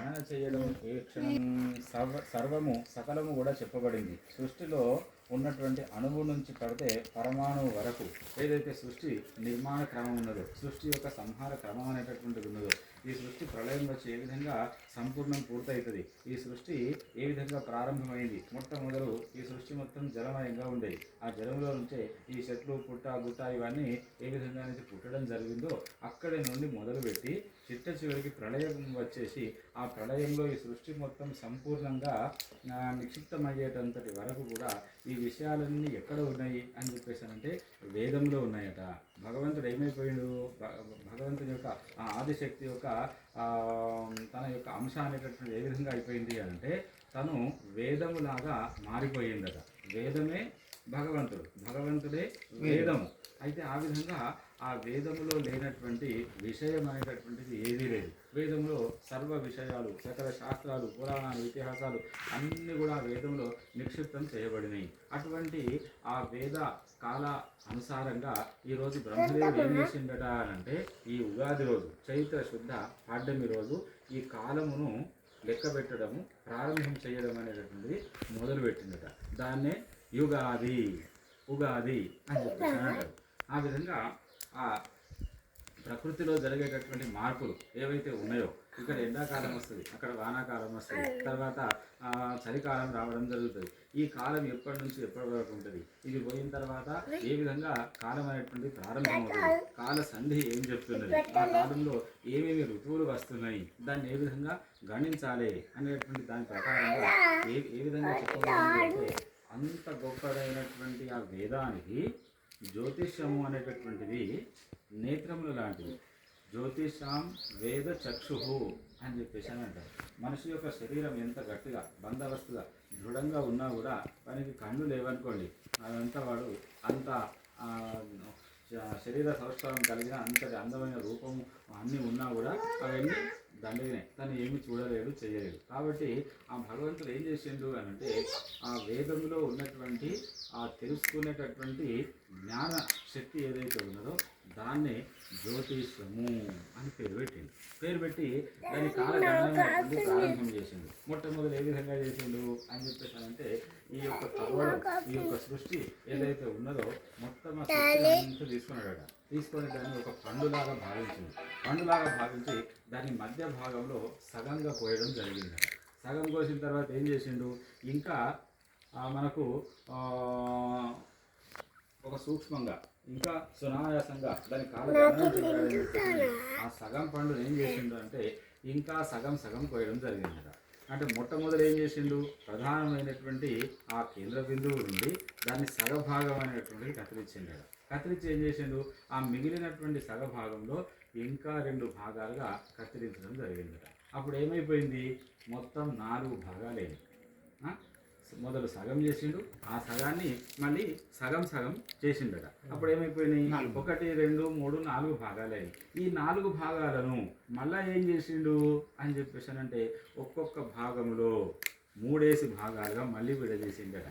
గణన చేయడం ఏ క్షణం సర్వము సకలము కూడా చెప్పబడింది. సృష్టిలో ఉన్నటువంటి అణువు నుంచి పడితే పరమాణువు వరకు ఏదైతే సృష్టి నిర్మాణ క్రమం ఉన్నదో, సృష్టి యొక్క సంహార క్రమం అనేటటువంటిది ఉన్నదో, ఈ సృష్టి ప్రళయం వచ్చి ఏ విధంగా సంపూర్ణం పూర్తవుతుంది, ఈ సృష్టి ఏ విధంగా ప్రారంభమైంది, మొట్టమొదలు ఈ సృష్టి మొత్తం జలమయంగా ఉండేది. ఆ జలంలో నుంచే ఈ చెట్లు పుట్ట గుట్ట ఇవన్నీ ఏ విధంగా నుంచి పుట్టడం జరిగిందో అక్కడి నుండి మొదలుపెట్టి చిట్ట చివరికి ప్రళయం వచ్చేసి ఆ ప్రళయంలో ఈ సృష్టి మొత్తం సంపూర్ణంగా నిక్షిప్తమయ్యేటంతటి వరకు కూడా ఈ విషయాలన్నీ ఎక్కడ ఉన్నాయి అని చెప్పేసి అంటే వేదంలో ఉన్నాయట. భగవంతుడు ఏమైపోయాడు, భగవంతుని యొక్క ఆ ఆదిశక్తి యొక్క తన యొక్క అంశ అనేటటువంటి ఏ విధంగా అయిపోయింది అంటే తను వేదములాగా మారిపోయిందట. వేదమే భగవంతుడు, భగవంతుడే వేదము. అయితే ఆ విధంగా ఆ వేదములో లేనటువంటి విషయం అనేటటువంటిది ఏదీ లేదు. వేదంలో సర్వ విషయాలు, సకల శాస్త్రాలు, పురాణాలు, ఇతిహాసాలు అన్నీ కూడా వేదంలో నిక్షిప్తం చేయబడినాయి. అటువంటి ఆ వేద కాల అనుసారంగా ఈరోజు బ్రహ్మదేవుడు ఏం చేసిండట అంటే ఈ ఉగాది రోజు చైత్ర శుద్ధ పాడ్యమి రోజు ఈ కాలమును లెక్క పెట్టడము ప్రారంభం చేయడం అనేటటువంటిది మొదలుపెట్టిందట. దాన్నే యుగాది ఉగాది అని చెప్పేసి అంటారు. ఆ విధంగా ఆ ప్రకృతిలో జరిగేటటువంటి మార్పులు ఏవైతే ఉన్నాయో, ఇక్కడ ఎండాకాలం వస్తుంది, అక్కడ వానాకాలం వస్తుంది, తర్వాత చలికాలం రావడం జరుగుతుంది. ఈ కాలం ఎప్పటి నుంచి ఎప్పటి వరకు ఉంటుంది, ఇది పోయిన తర్వాత ఏ విధంగా కాలం అనేటువంటిది ప్రారంభమవుతుంది, కాల సంధి ఏం చెప్తున్నది, ఆ కాలంలో ఏమేమి ఋతువులు వస్తున్నాయి, దాన్ని ఏ విధంగా గణించాలి అనేటువంటి దాని ప్రకారంగా ఏ విధంగా చెప్పబడింది అంటే అంత గొప్పదైనటువంటి ఆ వేదానికి జ్యోతిష్యము అనేటటువంటిది నేత్రములు లాంటిది. జ్యోతిషాం వేద చక్షుహు అని చెప్పేసి అని అంటారు. మనిషి యొక్క శరీరం ఎంత గట్టిగా బందోబస్తుగా దృఢంగా ఉన్నా కూడా వానికి కళ్ళు లేవనుకోండి, అదంతా వాడు అంత శరీర సౌష్ఠవం కలిగిన అంతటి అందమైన రూపము అన్నీ ఉన్నా కూడా అవన్నీ దండగినే, తను ఏమి చూడలేడు చేయలేడు. కాబట్టి ఆ భగవంతుడు ఏం చేసిండు అని అంటే ఆ వేదంలో ఉన్నటువంటి ఆ తెలుసుకునేటటువంటి జ్ఞాన శక్తి ఏదైతే ఉన్నదో దాన్నే జ్యోతిషము అని పేరు పెట్టిండు. పేరు పెట్టి దాని కాలగణన ప్రారంభం చేసిండు. మొట్టమొదటి ఏ విధంగా చేసిండు అని చెప్పేసి అంటే ఈ యొక్క కవడం, ఈ యొక్క సృష్టి ఏదైతే ఉన్నదో మొత్తం ఆ సృష్టి తీసుకున్నాడట. తీసుకొని దాన్ని ఒక పండులాగా భావించింది. పండులాగా భావించి దాని మధ్య భాగంలో సగంగా పోయడం జరిగింది. సగం కోసిన తర్వాత ఏం చేసిండు, ఇంకా మనకు ఒక సూక్ష్మంగా ఇంకా సునాయాసంగా దాని కాలగణన ఆ సగం పండు ఏం చేసిండు అంటే ఇంకా సగం సగం కోయడం జరిగిందట. అంటే మొట్టమొదటి ఏం చేసిండు, ప్రధానమైనటువంటి ఆ కేంద్ర బిందువు నుండి దాన్ని సగభాగం అనేటువంటిది కత్తిరించిండు. కత్తిరించి ఏం చేసిండు, ఆ మిగిలినటువంటి సగభాగంలో ఇంకా 2 భాగాలుగా కత్తిరించడం జరిగిందట. అప్పుడు ఏమైపోయింది, మొత్తం 4 భాగాలైంది. మొదలు సగం చేసిండు, ఆ సగాన్ని మళ్ళీ సగం సగం చేసిండట. అప్పుడు ఏమైపోయినాయి, 1 2 3 4 భాగాలైంది. ఈ 4 భాగాలను మళ్ళా ఏం చేసిండు అని చెప్పేసి అంటే ఒక్కొక్క భాగంలో 3 భాగాలుగా మళ్ళీ విడదీసిండట.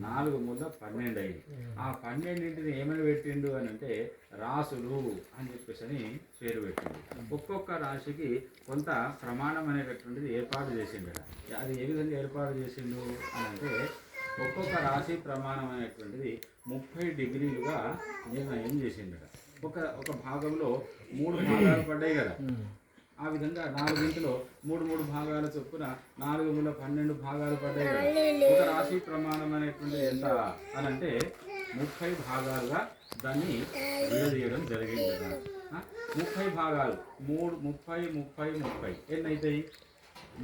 4 మూల 12 అయింది. ఆ 12ని ఏమని పెట్టిండు అని అంటే రాసులు అని చెప్పేసి అని పేరు పెట్టిండు. ఒక్కొక్క రాశికి కొంత ప్రమాణం అనేటటువంటిది ఏర్పాటు చేసిండట. అది ఏ విధంగా ఏర్పాటు చేసిండు అని అంటే ఒక్కొక్క రాశి ప్రమాణం అనేటువంటిది 30 డిగ్రీలుగా నిర్ణయం చేసిండట. ఒక భాగంలో 3 భాగాలు పడ్డాయి కదా, ఆ విధంగా 4 ఇంటిలో 3 భాగాల చొప్పున 4 మూల 12 భాగాలు పడ్డాయి కదా. ఒక రాశి ప్రమాణం అనేటువంటిది ఎంత అని అంటే 30 భాగాలుగా దాన్ని విడదీయడం జరిగింది కదా. 30 భాగాలు 30 ఎన్ని అవుతాయి,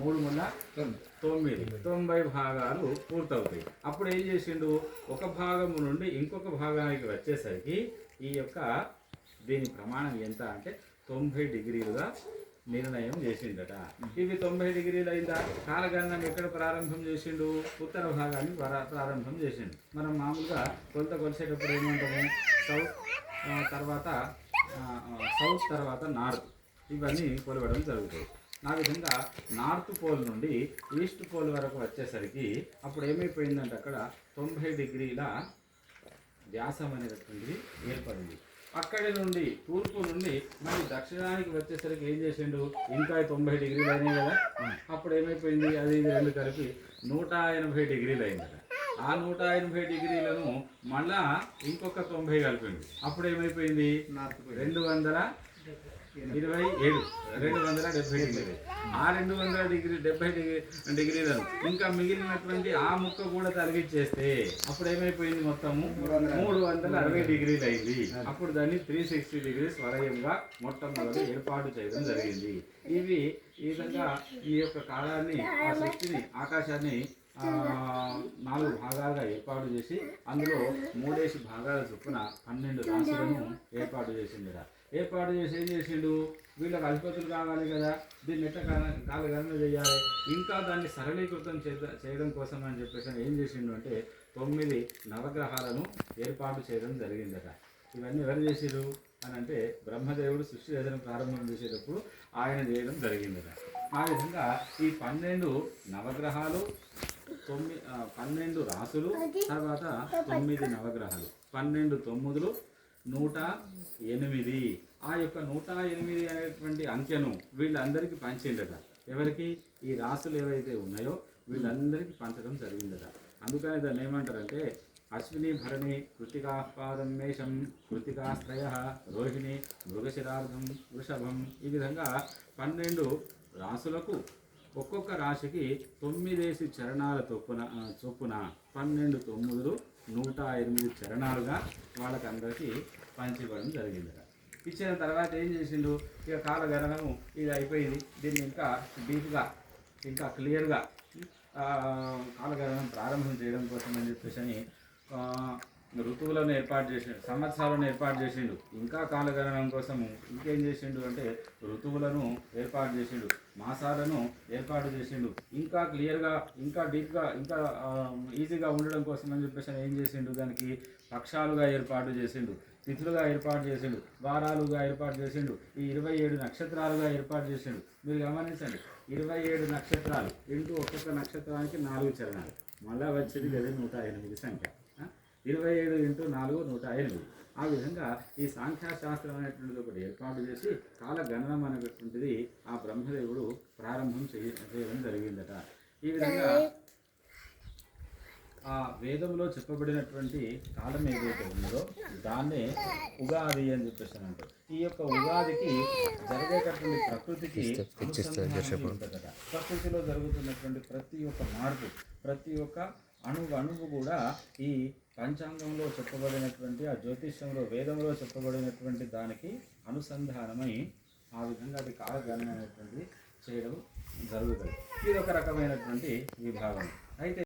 3 మూల 90 భాగాలు పూర్తవుతాయి. అప్పుడు ఏం చేసిండు, ఒక భాగము నుండి ఇంకొక భాగానికి వచ్చేసరికి ఈ యొక్క దీని ప్రమాణం ఎంత అంటే 90 డిగ్రీలుగా నిర్ణయం చేసిండట. ఇవి 90 డిగ్రీలు అయిందా, కాలగణనం ఎక్కడ ప్రారంభం చేసిండు, ఉత్తర భాగాన్ని ప్రారంభం చేసిండు. మనం మామూలుగా కొలిసేటప్పుడు ఏమంటాము, సౌత్ తర్వాత నార్త్, ఇవన్నీ కొలవడం జరుగుతాయి. ఆ విధంగా నార్త్ పోల్ నుండి ఈస్ట్ పోల్ వరకు వచ్చేసరికి అప్పుడు ఏమైపోయిందంటే అక్కడ 90 డిగ్రీల వ్యాసం అనేటటువంటిది ఏర్పడింది. అక్కడి నుండి తూర్పు నుండి మళ్ళీ దక్షిణానికి వచ్చేసరికి ఏం చేసిండు, ఇంకా 90 డిగ్రీలు అయినాయి కదా. అప్పుడు ఏమైపోయింది, అది ఇది రెండు కలిపి 180 డిగ్రీలు అయిందట. ఆ 180 డిగ్రీలను మళ్ళా ఇంకొక 90 కలిపింది. అప్పుడు ఏమైపోయింది, 227 270 డిగ్రీలు. ఆ 270 డిగ్రీలను ఇంకా మిగిలినటువంటి ఆ ముక్క కూడా తొలగించేస్తే అప్పుడు ఏమైపోయింది, మొత్తము 360 డిగ్రీలు అయింది. అప్పుడు దాన్ని 360 డిగ్రీస్ వలయంగా మొట్టమొదటి ఏర్పాటు చేయడం జరిగింది. ఈ విధంగా ఈ యొక్క కాలాన్ని, ఆ సృష్టిని, ఆకాశాన్ని 4 భాగాలుగా ఏర్పాటు చేసి అందులో 3 భాగాల చొప్పున 12 రాశులను ఏర్పాటు చేసిండు. ఏర్పాటు చేసి ఏం చేసిండు, వీళ్ళకి అధిపతులు కావాలి కదా, దీన్ని ఎట్లా కాలగణన చేయాలి, ఇంకా దాన్ని సరళీకృతం చేయడం కోసం అని చెప్పేసి ఏం చేసిండు అంటే 9 నవగ్రహాలను ఏర్పాటు చేయడం జరిగిందట. ఇవన్నీ ఎవరు చేసిరు అని అంటే బ్రహ్మదేవుడు సృష్టి రచన ప్రారంభం చేసేటప్పుడు ఆయన చేయడం జరిగిందట. ఆ విధంగా ఈ 12 నవగ్రహాలు, 12 రాసులు, తర్వాత 9 నవగ్రహాలు, 12 తొమ్మిదులు, 108. ఆ యొక్క 108 అనేటువంటి అంకెను వీళ్ళందరికీ పంచిందట. ఎవరికి, ఈ రాసులు ఏవైతే ఉన్నాయో వీళ్ళందరికీ పంచడం జరిగిందట. అందుకని దాన్ని ఏమంటారంటే అశ్విని భరణి కృతికాపాదం మేషం కృతికాశ్రయ రోహిణి మృగశిరార్థం వృషభం. ఈ విధంగా 12 రాసులకు ఒక్కొక్క రాశికి 9 చరణాల చొప్పున 12 తొమ్మిదులు 108 చరణాలుగా వాళ్ళకందరికీ పంచివ్వడం జరిగింది. ఇచ్చిన తర్వాత ఏం చేసిండు, ఇక కాలగణనము ఇది అయిపోయింది. దీన్ని ఇంకా డీప్గా, ఇంకా క్లియర్గా కాలగణనం ప్రారంభం చేయడం కోసం అని చెప్పేసి ఋతువులను ఏర్పాటు చేసిండు, సంవత్సరాలను ఏర్పాటు చేసిండు. ఇంకా కాలగణనం కోసము ఇంకేం చేసిండు అంటే ఋతువులను ఏర్పాటు చేసిండు, మాసాలను ఏర్పాటు చేసిండు. ఇంకా క్లియర్గా, ఇంకా డీప్గా, ఇంకా ఈజీగా ఉండడం కోసం అని చెప్పేసి ఏం చేసిండు, దానికి పక్షాలుగా ఏర్పాటు చేసిండు, తిథులుగా ఏర్పాటు చేసిండు, వారాలుగా ఏర్పాటు చేసిండు, ఈ 27 నక్షత్రాలుగా ఏర్పాటు చేసిండు. మీరు గమనించండి, 27 నక్షత్రాలు ఇంటూ ఒక్కొక్క నక్షత్రానికి 4 చరణాలు, మళ్ళా వచ్చేది కదా 108 సంఖ్య. 27 ఇంటూ 4 108. ఆ విధంగా ఈ సాంఖ్యాశాస్త్రం అనేటువంటిది ఒకటి ఏర్పాటు చేసి కాలగణనం అనేటువంటిది ఆ బ్రహ్మదేవుడు ప్రారంభం చేయడం జరిగిందట. ఈ విధంగా ఆ వేదంలో చెప్పబడినటువంటి కాలం ఏదైతే ఉన్నదో దాన్నే ఉగాది అని చెప్పేసి అంటారు. ఈ యొక్క ఉగాదికి జరిగేటటువంటి ప్రకృతికి ఉంటుందట. ప్రకృతిలో జరుగుతున్నటువంటి ప్రతి ఒక్క మార్పు, ప్రతి ఒక్క అణువు కూడా ఈ పంచాంగంలో చెప్పబడినటువంటి, ఆ జ్యోతిష్యంలో, వేదంలో చెప్పబడినటువంటి దానికి అనుసంధానమై ఆ విధంగా అది కాలగణన అనేటువంటిది చేయడం జరుగుతుంది. ఇది ఒక రకమైనటువంటి విభాగం. అయితే